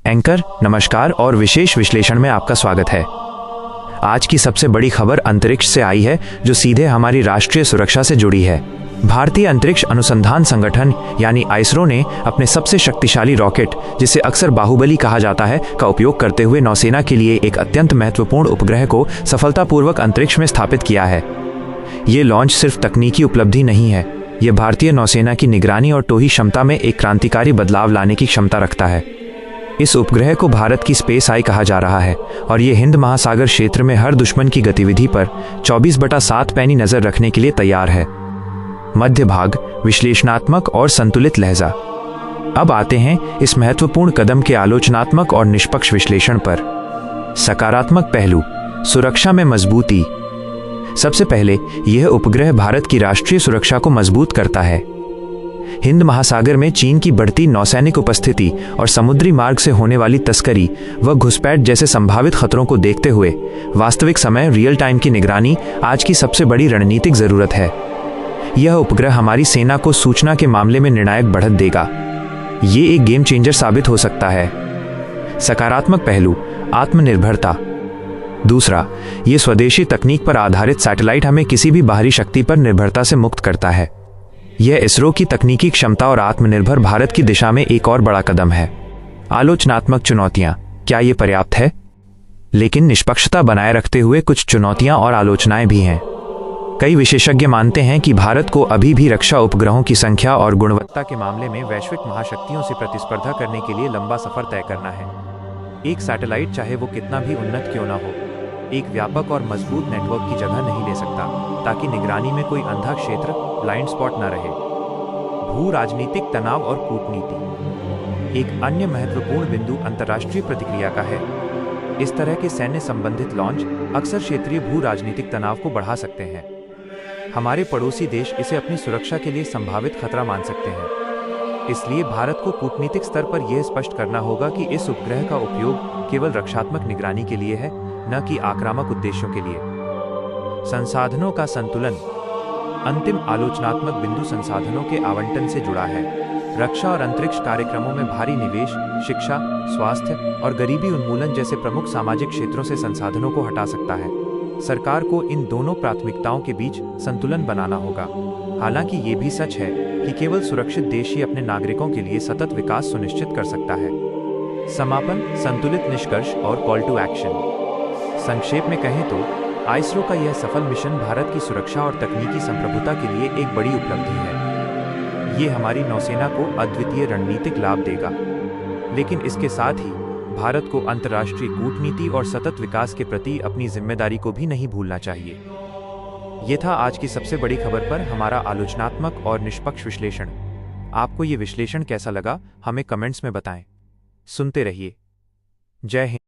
Anchor नमस्कार और विशेष विश्लेषण में आपका स्वागत है। आज की सबसे बड़ी खबर अंतरिक्ष से आई है, जो सीधे हमारी राष्ट्रीय सुरक्षा से जुड़ी है। भारतीय अंतरिक्ष अनुसंधान संगठन यानी आईएसआरओ ने अपने सबसे शक्तिशाली रॉकेट, जिसे अक्सर बाहुबली कहा जाता है, का उपयोग करते हुए नौसेना के लिए एक अत्यंत महत्वपूर्ण उपग्रह को सफलतापूर्वक अंतरिक्ष में स्थापित किया है। ये लॉन्च सिर्फ तकनीकी उपलब्धि नहीं है, ये भारतीय नौसेना की निगरानी और टोही क्षमता में एक क्रांतिकारी बदलाव लाने की क्षमता रखता है। इस उपग्रह को भारत की स्पेस आई कहा जा रहा है और ये हिंद महासागर क्षेत्र में हर दुश्मन की गतिविधि पर 24/7 पैनी नजर रखने के लिए तैयार है। मध्य भाग, विश्लेषणात्मक और संतुलित लहजा। अब आते हैं इस महत्वपूर्ण कदम के आलोचनात्मक और निष्पक्ष विश्लेषण पर। सकारात्मक पहलू, सुरक्षा में मजबूती। सबसे पहले, यह उपग्रह भारत की राष्ट्रीय सुरक्षा को मजबूत करता है। हिंद महासागर में चीन की बढ़ती नौसैनिक उपस्थिति और समुद्री मार्ग से होने वाली तस्करी व घुसपैठ जैसे संभावित खतरों को देखते हुए वास्तविक समय रियल टाइम की निगरानी आज की सबसे बड़ी रणनीतिक जरूरत है। यह उपग्रह हमारी सेना को सूचना के मामले में निर्णायक बढ़त देगा। ये एक गेम चेंजर साबित हो सकता है। सकारात्मक पहलू, आत्मनिर्भरता। दूसरा, ये स्वदेशी तकनीक पर आधारित सैटेलाइट हमें किसी भी बाहरी शक्ति पर निर्भरता से मुक्त करता है। यह इसरो की तकनीकी क्षमता और आत्मनिर्भर भारत की दिशा में एक और बड़ा कदम है। आलोचनात्मक चुनौतियां, क्या ये पर्याप्त है? लेकिन निष्पक्षता बनाए रखते हुए कुछ चुनौतियां और आलोचनाएं भी हैं। कई विशेषज्ञ मानते हैं कि भारत को अभी भी रक्षा उपग्रहों की संख्या और गुणवत्ता के मामले में वैश्विक महाशक्तियों से प्रतिस्पर्धा करने के लिए लंबा सफर तय करना है। एक सैटेलाइट, चाहे वो कितना भी उन्नत क्यों न हो, एक व्यापक और मजबूत नेटवर्क की जगह नहीं ले सकता, ताकि निगरानी में कोई अंधा क्षेत्र, ब्लाइंड स्पॉट न रहे। भू राजनीतिक तनाव और कूटनीति। एक अन्य महत्वपूर्ण बिंदु अंतर्राष्ट्रीय प्रतिक्रिया का है। इस तरह के सैन्य संबंधित लॉन्च अक्सर क्षेत्रीय भू राजनीतिक तनाव को बढ़ा सकते हैं। हमारे पड़ोसी देश इसे अपनी सुरक्षा के लिए संभावित खतरा मान सकते हैं। इसलिए भारत को कूटनीतिक स्तर पर यह स्पष्ट करना होगा कि इस उपग्रह का उपयोग केवल रक्षात्मक निगरानी के लिए है, न कि आक्रामक उद्देश्यों के लिए। संसाधनों का संतुलन। अंतिम आलोचनात्मक बिंदु संसाधनों के आवंटन से जुड़ा है। रक्षा और अंतरिक्ष कार्यक्रमों में भारी निवेश शिक्षा, स्वास्थ्य और गरीबी उन्मूलन जैसे प्रमुख सामाजिक क्षेत्रों से संसाधनों को हटा सकता है। सरकार को इन दोनों प्राथमिकताओं के बीच संतुलन बनाना होगा। हालांकि ये भी सच है कि केवल सुरक्षित देश ही अपने नागरिकों के लिए सतत विकास सुनिश्चित कर सकता है। समापन, संतुलित निष्कर्ष और कॉल टू एक्शन। संक्षेप में कहें तो आईएसआरओ का यह सफल मिशन भारत की सुरक्षा और तकनीकी संप्रभुता के लिए एक बड़ी उपलब्धि है। ये हमारी नौसेना को अद्वितीय रणनीतिक लाभ देगा, लेकिन इसके साथ ही भारत को अंतर्राष्ट्रीय कूटनीति और सतत विकास के प्रति अपनी जिम्मेदारी को भी नहीं भूलना चाहिए। ये था आज की सबसे बड़ी खबर पर हमारा आलोचनात्मक और निष्पक्ष विश्लेषण। आपको ये विश्लेषण कैसा लगा, हमें कमेंट्स में बताएं। सुनते रहिए। जय हिंद।